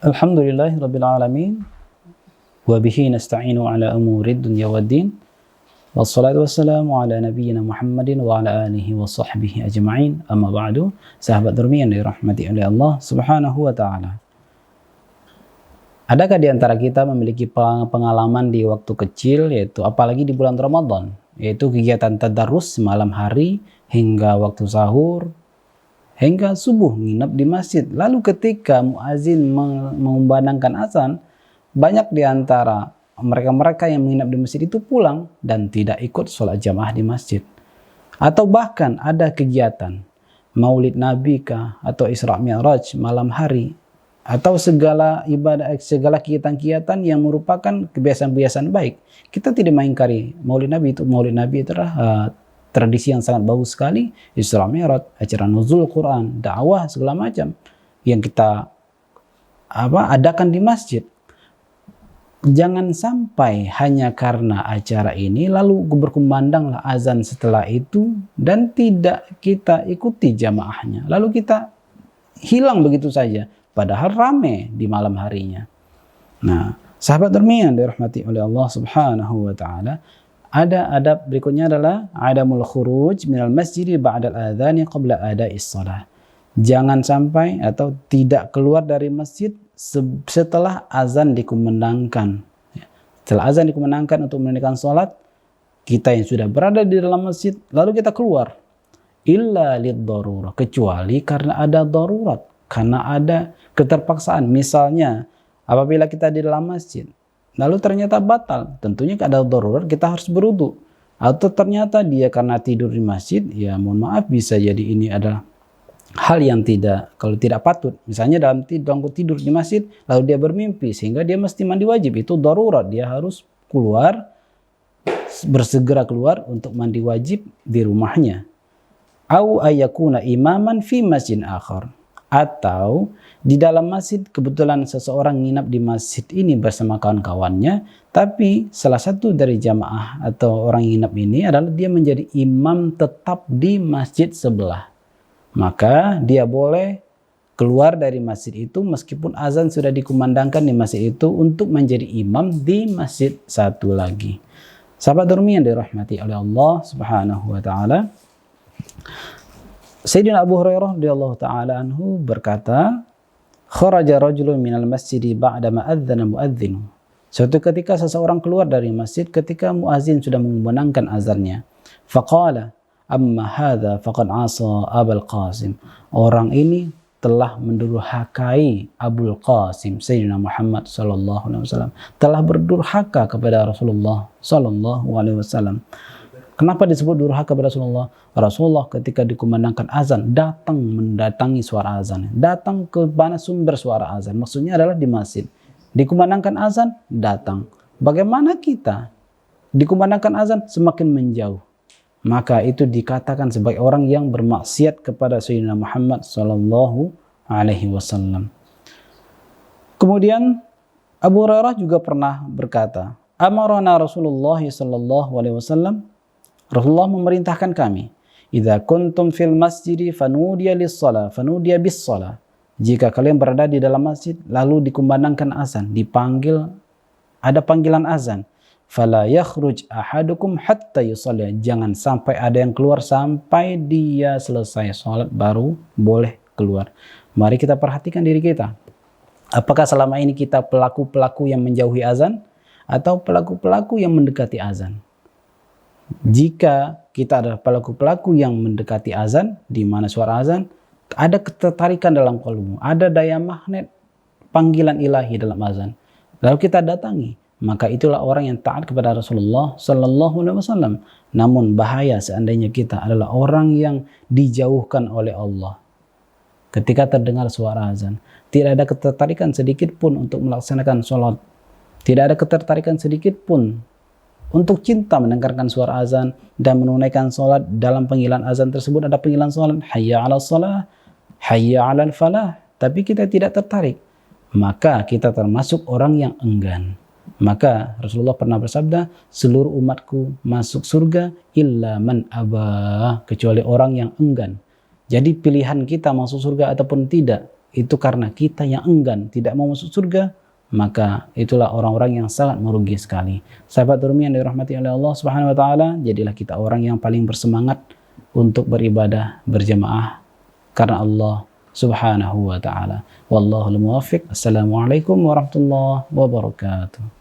Alhamdulillahirabbil alamin wa bihi nasta'inu ala umurid dunya waddin. Wassalatu wassalamu ala nabiyyina Muhammadin wa ala alihi wa sahbihi ajma'in. Amma ba'du. Sahabat Nurmi yang dirahmati oleh Allah Subhanahu wa taala. Adakah di antara kita memiliki pengalaman di waktu kecil, yaitu apalagi di bulan Ramadan, yaitu kegiatan tadarus malam hari hingga waktu sahur, hingga subuh nginap di masjid. Lalu ketika muazin mengumandangkan azan, banyak di antara mereka-mereka yang menginap di masjid itu pulang dan tidak ikut sholat jamaah di masjid. Atau bahkan ada kegiatan maulid Nabi kah, atau Isra Mi'raj malam hari, atau segala ibadah, segala kegiatan-kegiatan yang merupakan kebiasaan-kebiasaan baik. Kita tidak mengingkari maulid Nabi itu. Maulid Nabi itu adalah tradisi yang sangat bagus sekali. Isra Mi'raj, acara nuzul Quran, dakwah segala macam yang kita adakan di masjid. Jangan sampai hanya karena acara ini lalu berkumandanglah azan setelah itu dan tidak kita ikuti jamaahnya. Lalu kita hilang begitu saja, padahal rame di malam harinya. Nah, sahabat Nurmi yang dirahmati oleh Allah Subhanahu wa taala, ada adab berikutnya adalah adamul khuruj minal masjid ba'dal adzani qabla ada'is shalah. Jangan sampai atau tidak keluar dari masjid setelah azan dikumandangkan. Setelah azan dikumandangkan untuk menunaikan salat, kita yang sudah berada di dalam masjid lalu kita keluar. Illa lid-darurah, kecuali karena ada darurat, karena ada keterpaksaan. Misalnya apabila kita di dalam masjid lalu ternyata batal, tentunya ada darurat, kita harus berwudu. Atau ternyata dia karena tidur di masjid, ya mohon maaf, bisa jadi ini adalah hal yang kalau tidak patut. Misalnya dalam tidur di masjid lalu dia bermimpi sehingga dia mesti mandi wajib, itu darurat, dia harus keluar, bersegera keluar untuk mandi wajib di rumahnya. Au ayyakuna imaman fi masjid akhar, atau di dalam masjid kebetulan seseorang nginap di masjid ini bersama kawan-kawannya, tapi salah satu dari jamaah atau orang nginap ini adalah dia menjadi imam tetap di masjid sebelah. Maka dia boleh keluar dari masjid itu meskipun azan sudah dikumandangkan di masjid itu untuk menjadi imam di masjid satu lagi. Sahabat Nurmi yang dirahmati oleh Allah Subhanahu wa taala, Sayyidina Abu Hurairah radhiyallahu taala anhu berkata, kharaja rajulun minal masjidi ba'da ma adzana muadzin. Suatu ketika seseorang keluar dari masjid ketika muazin sudah mengumandangkan azannya. Faqala amma hadza faqad asa Abul Qasim. Orang ini telah mendurhakai Abul Qasim, Sayyidina Muhammad sallallahu alaihi wasallam. Telah berdurhaka kepada Rasulullah sallallahu alaihi wasallam. Kenapa disebut durhaka kepada Rasulullah? Rasulullah ketika dikumandangkan azan datang mendatangi suara azan, datang ke mana sumber suara azan. Maksudnya adalah di masjid. Dikumandangkan azan, datang. Bagaimana kita? Dikumandangkan azan semakin menjauh. Maka itu dikatakan sebagai orang yang bermaksiat kepada Sayyidina Muhammad sallallahu alaihi wasallam. Kemudian Abu Hurairah juga pernah berkata, amarana Rasulullah sallallahu alaihi wasallam, Rasulullah memerintahkan kami, idza kuntum fil masjidi fanudiya lis-shalah fanudiya bis-shalah. Jika kalian berada di dalam masjid lalu dikumandangkan azan, dipanggil, ada panggilan azan, fala yakhruj ahadukum hatta yusalli. Jangan sampai ada yang keluar sampai dia selesai salat baru boleh keluar. Mari kita perhatikan diri kita. Apakah selama ini kita pelaku-pelaku yang menjauhi azan atau pelaku-pelaku yang mendekati azan? Jika kita adalah pelaku-pelaku yang mendekati azan, di mana suara azan, ada ketertarikan dalam kalbu, ada daya magnet panggilan ilahi dalam azan, lalu kita datangi, maka itulah orang yang taat kepada Rasulullah sallallahu alaihi wasallam. Namun bahaya seandainya kita adalah orang yang dijauhkan oleh Allah. Ketika terdengar suara azan, tidak ada ketertarikan sedikit pun untuk melaksanakan sholat, tidak ada ketertarikan sedikit pun untuk cinta mendengarkan suara azan dan menunaikan sholat. Dalam panggilan azan tersebut ada panggilan sholat, hayya 'alas shalah, hayya 'alal falah, tapi kita tidak tertarik, maka kita termasuk orang yang enggan. Maka Rasulullah pernah bersabda, seluruh umatku masuk surga illa man aba, kecuali orang yang enggan. Jadi pilihan kita masuk surga ataupun tidak itu karena kita yang enggan tidak mau masuk surga, maka itulah orang-orang yang sangat merugi sekali. Sahabat Urmi yang dirahmati oleh Allah Subhanahu wa taala, jadilah kita orang yang paling bersemangat untuk beribadah berjamaah karena Allah Subhanahu wa taala. Wallahul muwaffiq. Assalamualaikum warahmatullahi wabarakatuh.